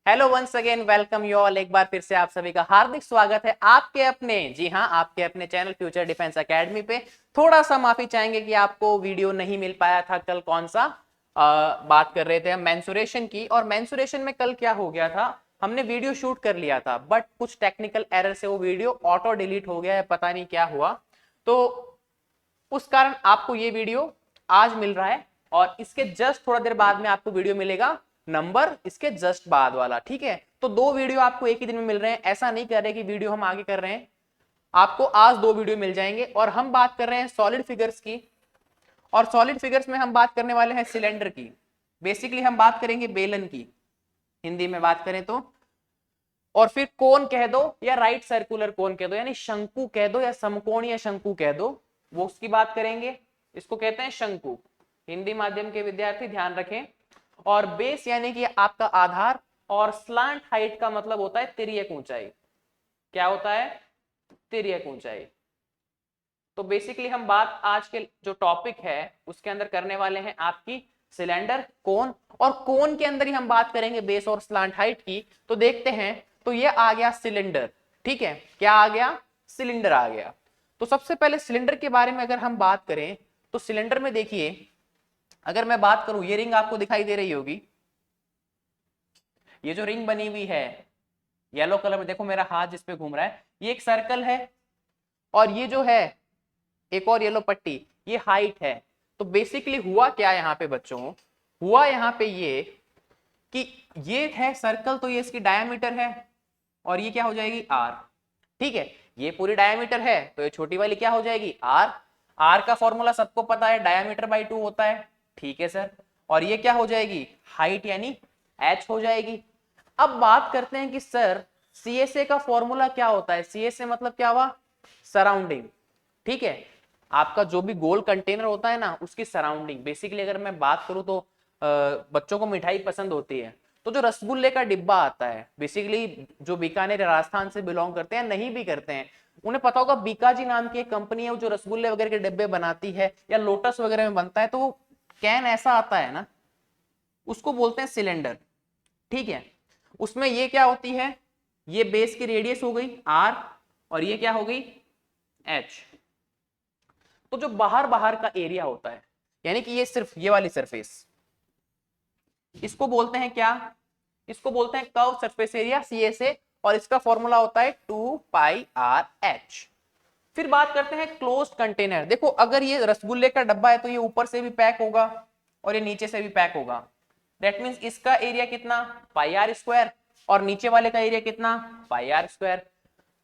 Hello once again, welcome you all. एक बार फिर से आप सभी का हार्दिक स्वागत है आपके अपने, जी हाँ, आपके अपने चैनल फ्यूचर डिफेंस एकेडमी पे। थोड़ा सा माफी चाहेंगे कि आपको वीडियो नहीं मिल पाया था। कल कौन सा बात कर रहे थे हम मेंसुरेशन की, और मेंसुरेशन में कल क्या हो गया था, हमने वीडियो शूट कर लिया था बट कुछ टेक्निकल एरर से वो वीडियो ऑटो डिलीट हो गया है, पता नहीं क्या हुआ। तो उस कारण आपको ये वीडियो आज मिल रहा है, और इसके जस्ट थोड़ा देर बाद में आपको वीडियो मिलेगा नंबर इसके जस्ट बाद वाला। ठीक है, तो दो वीडियो आपको एक ही दिन में मिल रहे हैं। ऐसा नहीं कर रहे कि वीडियो हम आगे कर रहे हैं, आपको आज दो वीडियो मिल जाएंगे। और हम बात कर रहे हैं सॉलिड फिगर्स की, और सॉलिड फिगर्स में हम बात करने वाले हैं सिलेंडर की। बेसिकली हम बात करेंगे बेलन की, हिंदी में बात करें तो। और फिर कोन कह दो या राइट सर्कुलर कोन कह दो, यानी शंकु कह दो या समकोणीय शंकु कह दो, वो उसकी बात करेंगे। इसको कहते हैं शंकु। हिंदी माध्यम के विद्यार्थी ध्यान रखें। और बेस यानी कि आपका आधार, और स्लांट हाइट का मतलब होता है तिर्यक ऊंचाई। क्या होता है? तिर्यक ऊंचाई। तो बेसिकली हम बात आज के जो टॉपिक है उसके अंदर करने वाले हैं आपकी सिलेंडर, कोन, और कोन के अंदर ही हम बात करेंगे बेस और स्लांट हाइट की। तो देखते हैं, तो ये आ गया सिलेंडर। ठीक है, क्या आ गया? सिलेंडर आ गया। तो सबसे पहले सिलेंडर के बारे में अगर हम बात करें तो सिलेंडर में देखिए, अगर मैं बात करूं, ये रिंग आपको दिखाई दे रही होगी। ये जो रिंग बनी हुई है येलो कलर में, देखो मेरा हाथ जिस पे घूम रहा है, ये एक सर्कल है। और ये जो है एक और येलो पट्टी, ये हाइट है। तो बेसिकली हुआ क्या यहाँ पे बच्चों, हुआ यहाँ पे ये कि ये है सर्कल, तो ये इसकी डायमीटर है, और ये क्या हो जाएगी? आर। ठीक है, ये पूरी डायमीटर है तो ये छोटी वाली क्या हो जाएगी? आर। आर का फॉर्मूला सबको पता है, डायमीटर बाई 2 होता है। ठीक है सर। और ये क्या हो जाएगी? हाइट यानी एच हो जाएगी। अब बात करते हैं कि सर सीएसए का फॉर्मूला क्या होता है। सीएसए मतलब क्या हुआ? सराउंडिंग। ठीक है, आपका जो भी गोल कंटेनर होता है ना, उसकी सराउंडिंग। बेसिकली अगर मैं बात करूं तो बच्चों को मिठाई पसंद होती है, तो जो रसगुल्ले का डिब्बा आता है, बेसिकली जो बीकानेर राजस्थान से बिलोंग करते हैं, नहीं भी करते हैं, उन्हें पता होगा बीकाजी नाम की एक कंपनी है जो रसगुल्ले वगैरह के डिब्बे बनाती है, या लोटस वगैरह में बनता है, तो वो कैन ऐसा आता है ना, उसको बोलते हैं सिलेंडर। ठीक है, उसमें ये क्या होती है, ये बेस की रेडियस हो गई आर, और ये क्या हो गई? एच। तो जो बाहर बाहर का एरिया होता है, यानी कि ये सिर्फ ये वाली सरफेस, इसको बोलते हैं क्या? इसको बोलते हैं कर्व सरफेस एरिया, सीएसए। और इसका फॉर्मूला होता है 2πr/h। फिर बात करते हैं क्लोज्ड कंटेनर। देखो, अगर ये रसगुल्ले का डब्बा है तो ये ऊपर से भी पैक होगा और ये नीचे से भी पैक होगा। दैट मीन्स इसका एरिया कितना? πr²। और नीचे वाले का एरिया कितना? πr²।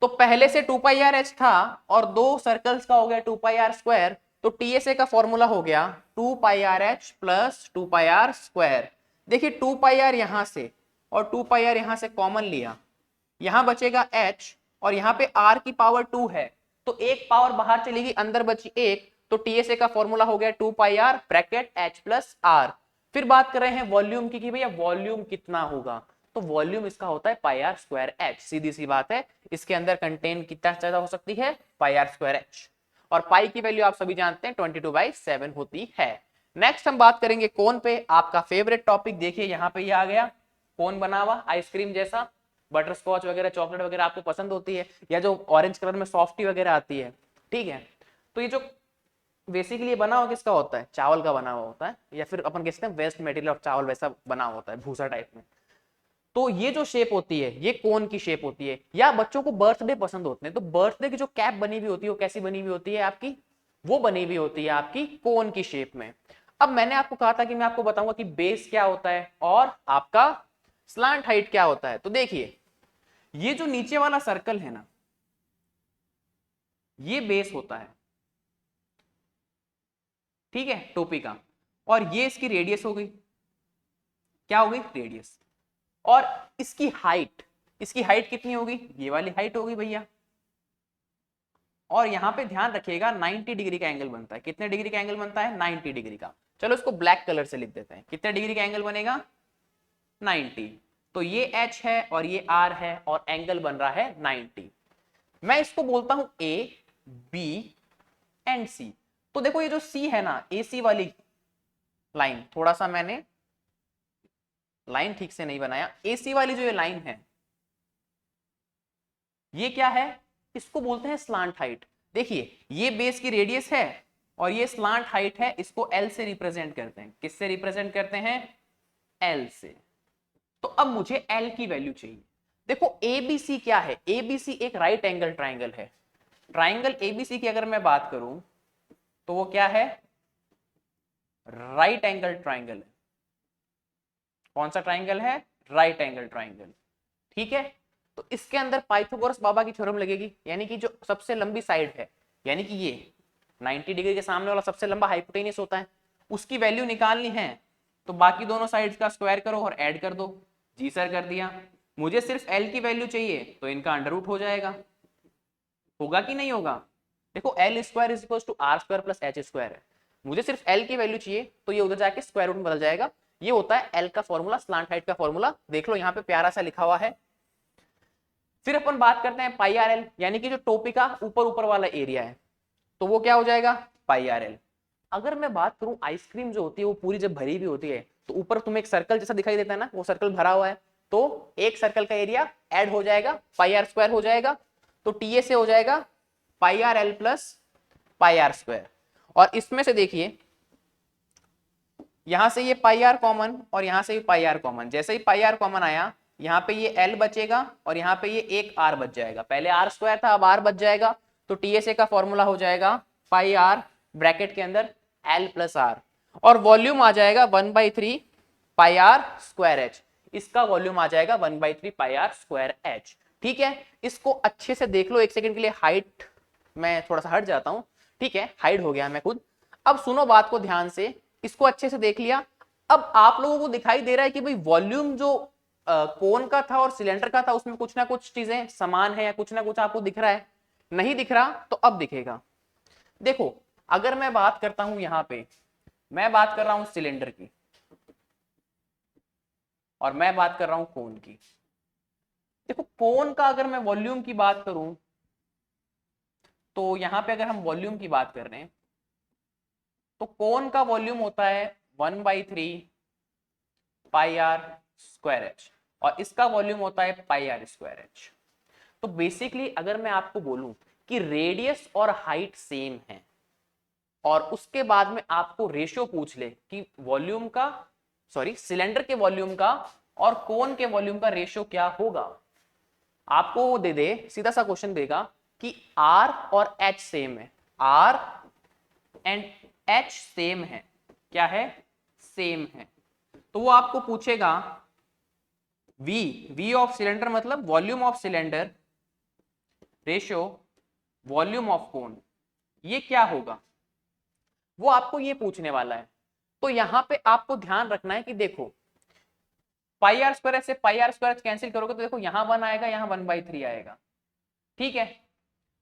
तो पहले से 2πrh था, और दो सर्कल्स का हो गया 2πr²। तो टीएसए का फॉर्मूला हो गया 2πrh प्लस 2πr²। देखिए 2πr यहां से और 2πr यहां से कॉमन लिया, यहां बचेगा h, और यहां पे r की पावर 2 है, तो एक पावर बाहर चलेगी, अंदर बची एक। तो टीएसए का फॉर्मूला हो गया 2πr bracket h plus r। फिर बात कर रहे हैं वॉल्यूम की कि भैया वॉल्यूम कितना होगा, तो वॉल्यूम इसका होता है πr²h। सीधी सी बात है, इसके अंदर कंटेन कितना ज्यादा हो सकती है? πr²h। और पाई की वैल्यू आप सभी जानते हैं 22/7 होती है। नेक्स्ट हम बात करेंगे कोन पे, आपका फेवरेट टॉपिक। देखिए यहाँ पे ये आ गया कोन बना हुआ आइसक्रीम जैसा, बटर स्कॉच वगैरह चॉकलेट वगैरह आपको पसंद होती है, या जो ऑरेंज कलर में सॉफ्टी वगैरह आती है। ठीक है, तो ये जो बेसिकली बना हुआ किसका होता है? चावल का बना हुआ होता है, या फिर अपन कहते हैं वेस्ट मटेरियल ऑफ चावल, वैसा बना हुआ होता है भूसा टाइप में। तो ये जो शेप होती है ये कोन की शेप होती है। या बच्चों को बर्थडे पसंद होते हैं, तो बर्थडे की जो कैप बनी हुई होती है वो कैसी बनी हुई होती है आपकी? वो बनी हुई होती है आपकी कोन की शेप में। अब मैंने आपको कहा था कि मैं आपको बताऊंगा कि बेस क्या होता है और आपका स्लांट हाइट क्या होता है। तो देखिए, ये जो नीचे वाला सर्कल है ना, ये बेस होता है। ठीक है, टोपी का। और ये इसकी रेडियस हो गई। क्या हो गई? रेडियस। और इसकी हाइट, इसकी हाइट कितनी होगी? ये वाली हाइट होगी भैया। और यहां पे ध्यान रखिएगा 90 डिग्री का एंगल बनता है। कितने डिग्री का एंगल बनता है? 90 डिग्री का। चलो इसको ब्लैक कलर से लिख देते हैं, कितने डिग्री का एंगल बनेगा? 90। तो ये एच है और ये आर है, और एंगल बन रहा है 90। मैं इसको बोलता हूं ए, बी एंड सी। तो देखो ये जो सी है ना, ए सी वाली लाइन, थोड़ा सा मैंने लाइन ठीक से नहीं बनाया, AC वाली जो ये लाइन है ये क्या है, इसको बोलते हैं स्लांट हाइट। देखिए ये बेस की रेडियस है और ये स्लांट हाइट है, इसको L से रिप्रेजेंट करते हैं। किससे रिप्रेजेंट करते हैं? L से। तो अब मुझे L की वैल्यू चाहिए। देखो ABC क्या है? ABC एक राइट एंगल ट्राइंगल है। ट्राइंगल ABC की अगर मैं बात करूं तो वो क्या है? राइट एंगल ट्राइंगल है। कौन सा ट्राइंगल है? Right angle triangle. ठीक है, तो इसके अंदर पाइथागोरस बाबा की थ्योरम लगेगी, यानी कि जो सबसे लंबी साइड है, यानी कि ये 90 डिग्री के सामने वाला सबसे लंबा हाइपोटेनियस होता है, उसकी वैल्यू निकालनी है तो बाकी दोनों साइड्स का स्क्वायर करो और ऐड कर दो। जी सर कर दिया। मुझे सिर्फ L की वैल्यू चाहिए तो इनका अंडर रूट हो जाएगा। होगा कि नहीं होगा? देखो L square is equal to R square plus H square है। मुझे सिर्फ L की वैल्यू चाहिए तो ये उधर जाके स्क्वायर रूट में बदल जाएगा। ये होता है L का फॉर्मूला, स्लांट हाइट का फॉर्मूला। देख लो यहाँ पे प्यारा सा लिखा हुआ है। फिर अपन बात करते हैं पाई आर एल, यानी कि जो टोपी का ऊपर ऊपर वाला एरिया है, तो वो क्या हो जाएगा? Pi R L. अगर मैं बात करूं आइसक्रीम जो होती है वो पूरी जब भरी हुई होती है तो ऊपर तुम्हें एक सर्कल जैसा दिखाई देता है ना, वो सर्कल भरा हुआ है, तो एक सर्कल का एरिया ऐड हो जाएगा, पाई आर स्क्वायर हो जाएगा। तो टीए से हो जाएगा pi R L plus pi R square. और इसमें से देखिए यहां से ये पाई आर कॉमन और यहां से भी पाई आर कॉमन, जैसे ही पाई आर कॉमन आया यहाँ पे ये L बचेगा और यहाँ पे ये एक R बच जाएगा। पहले R स्क्वायर था, अब R बच जाएगा। तो TSA का फॉर्मूला हो जाएगा पाई आर ब्रैकेट के अंदर L प्लस R, और वॉल्यूम आ जाएगा 1/3 पाई आर स्क्वायर एच। इसका वॉल्यूम आ जाएगा 1/3 पाई आर स्क्वायर एच। ठीक है, इसको अच्छे से देख लो एक सेकंड के लिए। हाइट मैं थोड़ा सा हट जाता हूं, ठीक है, हाइड हो गया मैं खुद। अब सुनो बात को ध्यान से, इसको अच्छे से देख लिया। अब आप लोगों को दिखाई दे रहा है कि भाई वॉल्यूम जो कोन का था और सिलेंडर का था उसमें कुछ ना कुछ चीजें समान है या कुछ ना कुछ आपको दिख रहा है? नहीं दिख रहा तो अब दिखेगा। देखो अगर मैं बात करता हूं यहां पे, मैं बात कर रहा हूं सिलेंडर की और मैं बात कर रहा हूं कोन की। देखो कोन का अगर मैं वॉल्यूम की बात करूं तो यहां पे अगर हम वॉल्यूम की बात कर रहे हैं तो कोन का वॉल्यूम होता है 1/3 पाई आर स्क्वायर एच और इसका वॉल्यूम होता है पाई आर स्क्वायर एच। तो बेसिकली अगर मैं आपको बोलूं कि रेडियस और हाइट सेम है और उसके बाद में आपको रेशियो पूछ ले कि वॉल्यूम का, सॉरी सिलेंडर के वॉल्यूम का और कोन के वॉल्यूम का रेशियो क्या होगा, आपको वो दे दे, सीधा सा क्वेश्चन देगा कि R और H सेम है, R एंड H सेम है, क्या है? सेम है। तो वो आपको पूछेगा V ऑफ सिलेंडर मतलब volume of cylinder ratio volume of cone, ये क्या होगा, वो आपको ये पूछने वाला है। तो यहां पे आपको ध्यान रखना है कि देखो पाई आर स्क्वायर से पाई आर स्क्वायर कैंसिल करोगे तो देखो यहां 1 आएगा, यहां 1/3 आएगा। ठीक है,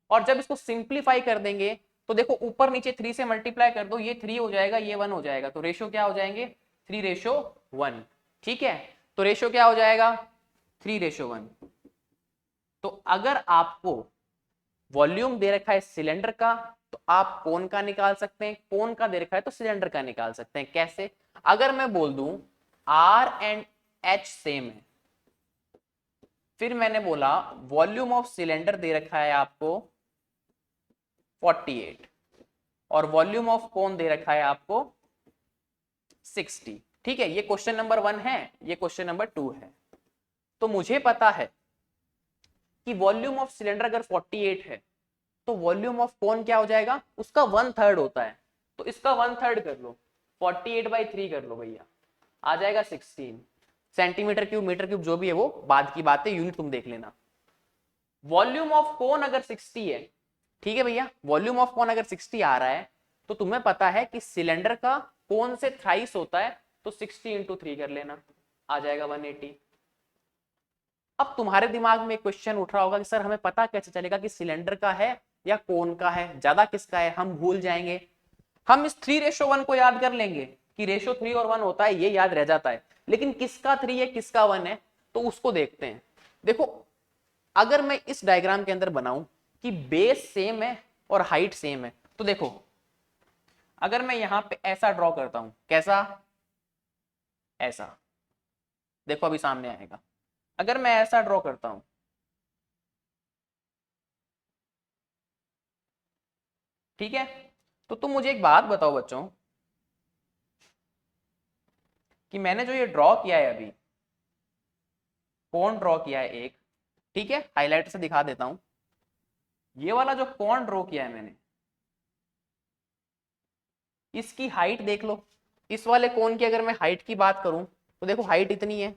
और जब इसको सिंप्लीफाई कर देंगे तो देखो ऊपर नीचे 3 से मल्टीप्लाई कर दो, ये 3 हो जाएगा, ये 1 हो जाएगा, तो रेशियो क्या हो जाएंगे? 3:1। ठीक है, तो रेशियो क्या हो जाएगा? 3:1। तो अगर आपको वॉल्यूम दे रखा है सिलेंडर का तो आप कोन का निकाल सकते हैं, कोन का दे रखा है तो सिलेंडर का निकाल सकते हैं। कैसे? अगर मैं बोल दूं R एंड H सेम है, फिर मैंने बोला वॉल्यूम ऑफ सिलेंडर दे रखा है आपको 48 और वॉल्यूम ऑफ कोन दे रखा है आपको 60। ठीक है, ये क्वेश्चन नंबर 1 है, ये क्वेश्चन नंबर 2 है। तो मुझे पता है कि वॉल्यूम ऑफ सिलेंडर अगर 48 है तो वॉल्यूम ऑफ कोन क्या हो जाएगा? उसका 1/3 होता है, तो इसका 1/3 कर लो, 48/3 कर लो भैया, आ जाएगा 16 सेंटीमीटर क्यूब, मीटर क्यूब, जो भी है वो बाद की बात है, यूनिट तुम देख लेना। वॉल्यूम ऑफ कोन अगर 60 है, ठीक है भैया, वॉल्यूम ऑफ कोन अगर 60 आ रहा है तो तुम्हें पता है कि सिलेंडर का कोन से थ्राइस होता है, तो 60 × 3 कर लेना, आ जाएगा 180। अब तुम्हारे दिमाग में एक क्वेश्चन उठ रहा होगा कि सर हमें पता कैसे चलेगा कि सिलेंडर का है या कोन का है, ज्यादा किसका है? हम भूल जाएंगे, हम इस 3:1 को याद कर लेंगे कि रेशियो 3 और 1 होता है, ये याद रह जाता है, लेकिन किसका 3 है किसका 1 है तो उसको देखते हैं। देखो अगर मैं इस डायग्राम के अंदर बनाऊं कि बेस सेम है और हाइट सेम है, तो देखो अगर मैं यहां पे ऐसा ड्रॉ करता हूं, कैसा? ऐसा, देखो अभी सामने आएगा। अगर मैं ऐसा ड्रॉ करता हूं, ठीक है, तो तुम मुझे एक बात बताओ बच्चों कि मैंने जो ये ड्रॉ किया है अभी, कौन ड्रॉ किया है एक, ठीक है, हाईलाइटर से दिखा देता हूं। ये वाला जो कौन ड्रॉ किया है मैंने, इसकी हाइट देख लो। इस वाले कोन की अगर मैं हाइट की बात करूं तो देखो हाइट इतनी है,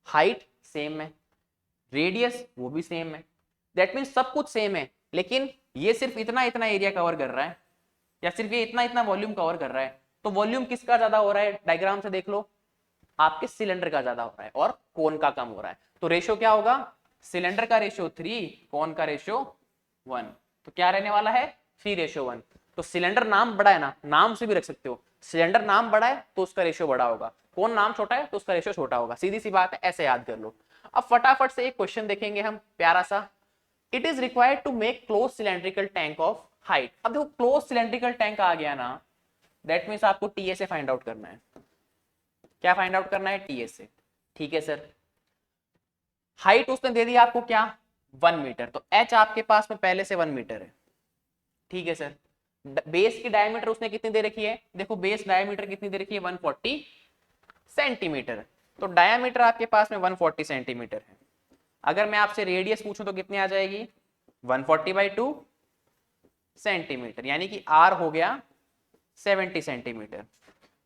हाइट सेम है, रेडियस वो भी सेम है, दैट मीन्स सब कुछ सेम है, लेकिन ये सिर्फ इतना इतना एरिया कवर कर रहा है, या सिर्फ ये इतना इतना वॉल्यूम कवर कर रहा है। तो वॉल्यूम किसका ज्यादा हो रहा है, डायग्राम से देख लो, आपके सिलेंडर का ज्यादा हो रहा है और कोन का कम हो रहा है। तो रेशियो क्या होगा, सिलेंडर का रेशियो 3, कोन का रेशियो 1। तो क्या रहने वाला है, 3:1। तो सिलेंडर नाम बड़ा है ना, नाम से भी रख सकते हो, सिलेंडर नाम बड़ा है तो उसका रेशियो बड़ा होगा, कोन नाम छोटा है तो उसका रेशियो छोटा होगा, सीधी सी बात है, ऐसे याद कर लो। अब फटाफट से एक क्वेश्चन देखेंगे हम प्यारा सा। It is required to make close cylindrical tank of height. अब देखो क्लोज सिलेंड्रिकल टैंक आ गया ना, दैट मीन्स आपको टीएसए फाइंड आउट करना है। क्या फाइंड आउट करना है, टीएसए। ठीक है सर, हाइट उसने दे दिया आपको क्या, 1 मीटर, तो एच आपके पास में पहले से 1 मीटर है। ठीक है सर, बेस की डायमीटर उसने कितनी दे रखी है, देखो बेस डायमीटर कितनी दे रखी है, 140 सेंटीमीटर। तो डायमीटर आपके पास में 140 सेंटीमीटर है। अगर मैं आपसे रेडियस पूछूं तो कितनी आ जाएगी, 140/2 सेंटीमीटर, यानी कि आर हो गया 70 सेंटीमीटर।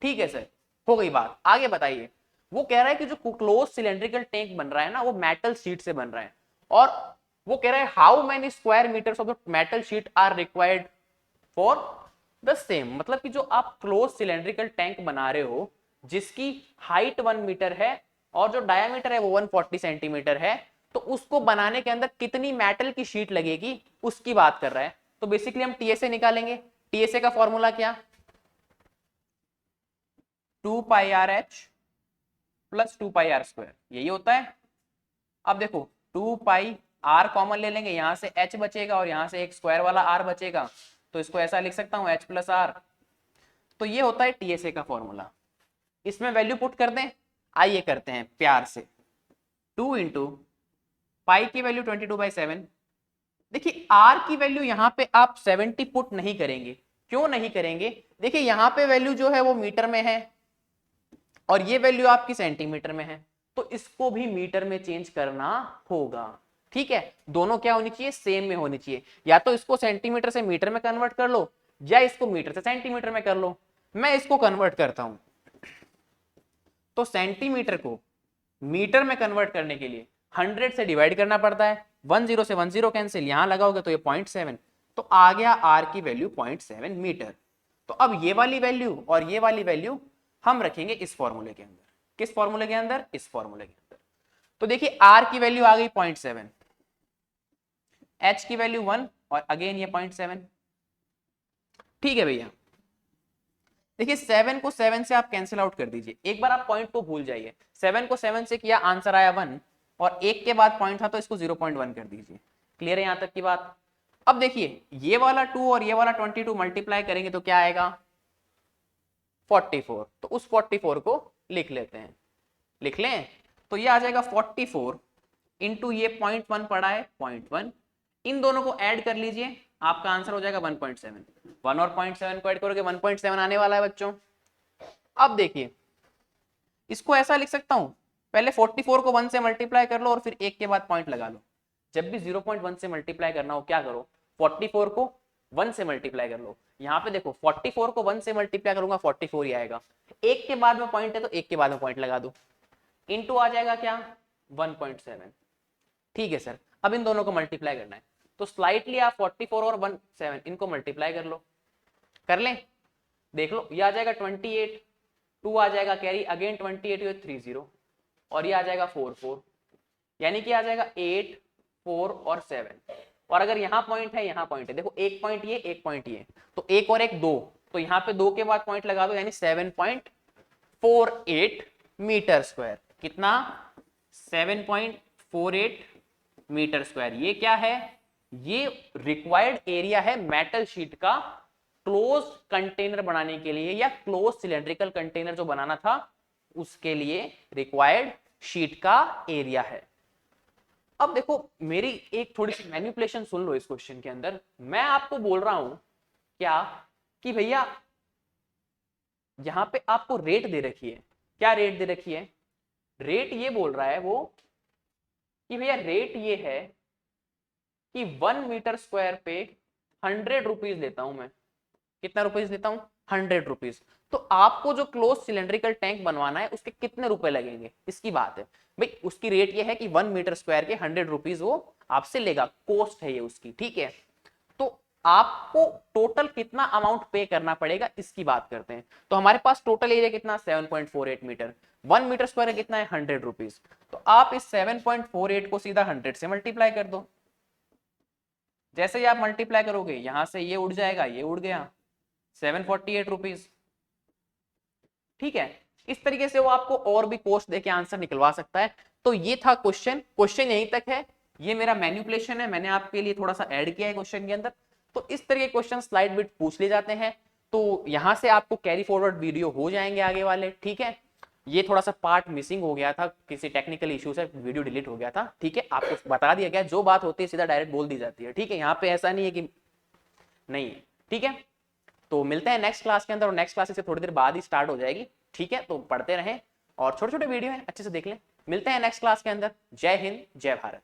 ठीक है सर, हो गई बात, आगे बताइए। वो कह रहा है कि जो क्लोज सिलेंड्रिकल टैंक बन रहा है ना, वो मेटल शीट से बन रहा है, और वो कह रहा है how many square metres of the metal sheet are required for the same. मतलब कि जो आप क्लोज सिलेंड्रिकल टैंक बना रहे हो जिसकी हाइट 1 मीटर है और जो डायमीटर है वो 140 सेंटीमीटर है, तो उसको बनाने के अंदर कितनी मेटल की शीट लगेगी उसकी बात कर रहा है। तो बेसिकली हम टीएसए निकालेंगे। टीएसए का फॉर्मूला क्या, 2πRh प्लस 2πr², यही होता है। अब देखो 2πr कॉमन ले लेंगे, यहां से h बचेगा और यहां से एक स्क्वायर वाला r बचेगा, तो इसको ऐसा लिख सकता हूं h+r। तो ये होता है टीएसए का फॉर्मूला। इसमें वैल्यू पुट कर दें, आइए करते हैं प्यार से। 2 इंटू पाई की वैल्यू 22/7। देखिए आर की वैल्यू यहां पे आप 70 पुट नहीं करेंगे, क्यों नहीं करेंगे, देखिए यहां पे वैल्यू जो है वो मीटर में है और ये वैल्यू आपकी सेंटीमीटर में है, तो इसको भी मीटर में चेंज करना होगा। ठीक है, दोनों क्या होनी चाहिए, सेम में होनी चाहिए। या तो इसको सेंटीमीटर से मीटर में कन्वर्ट कर लो, या इसको मीटर से सेंटीमीटर में कर लो। मैं इसको कन्वर्ट करता हूं, तो सेंटीमीटर को मीटर में कन्वर्ट करने के लिए 100 से डिवाइड करना पड़ता है, 10 से 10 कैंसिल, यहां लगाओगे तो ये 0.7, तो आ गया आर की वैल्यू 0.7 मीटर। तो अब ये वाली वैल्यू और ये वाली वैल्यू हम रखेंगे इस फॉर्मूले के अंदर। किस फॉर्मूले के अंदर, इस फॉर्मूले के अंदर। तो देखिए आर की वैल्यू आ गई 0.7, एच की वैल्यू 1 और अगेन ये 0.7। ठीक है भैया, देखिए 7 को 7 से आप कैंसिल आउट कर दीजिए, एक बार आप पॉइंट को भूल जाइए। 7 को 7 से किया, आंसर आया 1 और 1 के बाद पॉइंट था तो इसको 0.1 कर दीजिए। क्लियर है यहां तक की बात। अब देखिए ये वाला 2 और ये वाला 22 मल्टीप्लाई करेंगे तो क्या आएगा, 44। तो उस 44 को लिख लेते हैं, लिख लें, तो ये आ जाएगा 44 इंटू ये 0.1 पड़ा है 0.1, इन दोनों को ऐड कर लीजिए, आपका आंसर हो जाएगा 1.7। 1 और 0.7 को ऐड करोगे 1.7 आने वाला है बच्चों। अब देखिए इसको ऐसा लिख सकता हूं, पहले 44 को 1 से मल्टीप्लाई कर लो और फिर 1 के बाद पॉइंट लगा लो। जब भी 0.1 से मल्टीप्लाई करना हो क्या करो, 44 को 1 से मल्टीप्लाई कर लो। यहाँ पे देखो 44 को 1 से मल्टीप्लाई करूंगा 44 ही आएगा, 1 के बाद में पॉइंट है तो 1 के बाद में पॉइंट लगा दो, इनटू आ जाएगा क्या 1.7। ठीक है सर, अब इन दोनों को मल्टीप्लाई करना है, तो स्लाइटली आप 44 और 17 इनको मल्टीप्लाई कर लो, कर लें, देख लो ये आ जाएगा 28, 2 आ जाएगा कैरी, अगेन 28 30 और ये आ जाएगा 4 यानी कि आ जाएगा 8 4 और 7। और अगर यहाँ पॉइंट है यहाँ पॉइंट है, देखो एक पॉइंट ये एक पॉइंट ये, तो एक और एक 2, तो यहाँ पे 2 के बाद पॉइंट लगा दो, यानी 7.48 मीटर स्क्वायर। कितना, 7.48 मीटर स्क्वायर। ये क्या है, ये रिक्वायर्ड एरिया है मेटल शीट का क्लोज कंटेनर बनाने के लिए, या क्लोज सिलेंड्रिकल कंटेनर जो बनाना था उसके लिए रिक्वायर्ड शीट का एरिया है। अब देखो मेरी एक थोड़ी सी मैनिपुलेशन सुन लो इस क्वेश्चन के अंदर। मैं आपको बोल रहा हूं क्या कि भैया यहां पे आपको रेट दे रखी है। क्या रेट दे रखी है? रेट ये बोल रहा है वो कि भैया रेट ये है कि 1 मीटर स्क्वायर पे 100 रुपीज देता हूं मैं। कितना रुपीज देता हूं? 100 रुपीज। तो आपको जो क्लोज सिलेंड्रिकल टैंक बनवाना है उसके कितने रुपए लगेंगे, इसकी बात है भाई। उसकी रेट ये है कि 1 मीटर स्क्वायर के 100 रुपीज वो आपसे लेगा, कॉस्ट है ये उसकी, ठीक है। तो आपको टोटल कितना अमाउंट पे करना पड़ेगा इसकी बात करते हैं। तो हमारे पास टोटल एरिया कितना? 7.48 मीटर। 1 मीटर स्क्वायर कितना है? 100 रुपीज। तो आप इस 7.48 को सीधा 100 से मल्टीप्लाई कर दो। जैसे ही आप मल्टीप्लाई करोगे यहां से ये उड़ जाएगा, ये उड़ गया, 748 रुपीज। ठीक है, इस तरीके से वो आपको और भी कॉस्ट देके आंसर निकलवा सकता है। तो ये था क्वेश्चन, क्वेश्चन यहीं तक है। ये मेरा मैन्युपुलेशन है, मैंने आपके लिए थोड़ा सा ऐड किया है क्वेश्चन के अंदर। तो इस तरह के क्वेश्चन स्लाइड बिट पूछ ले जाते हैं। तो यहां से आपको कैरी फॉरवर्ड वीडियो हो जाएंगे आगे वाले, ठीक है। ये थोड़ा सा पार्ट मिसिंग हो गया था, किसी टेक्निकल इशू से वीडियो डिलीट हो गया था, ठीक है। आपको बता दिया गया, जो बात होती है सीधा डायरेक्ट बोल दी जाती है, ठीक है। यहाँ पे ऐसा नहीं है कि नहीं है, ठीक है। तो मिलते हैं नेक्स्ट क्लास के अंदर, और नेक्स्ट क्लास से थोड़ी देर बाद ही स्टार्ट हो जाएगी, ठीक है। तो पढ़ते रहें और छोटे छोटे वीडियो हैं अच्छे से देख लें। मिलते हैं नेक्स्ट क्लास के अंदर। जय हिंद, जय भारत।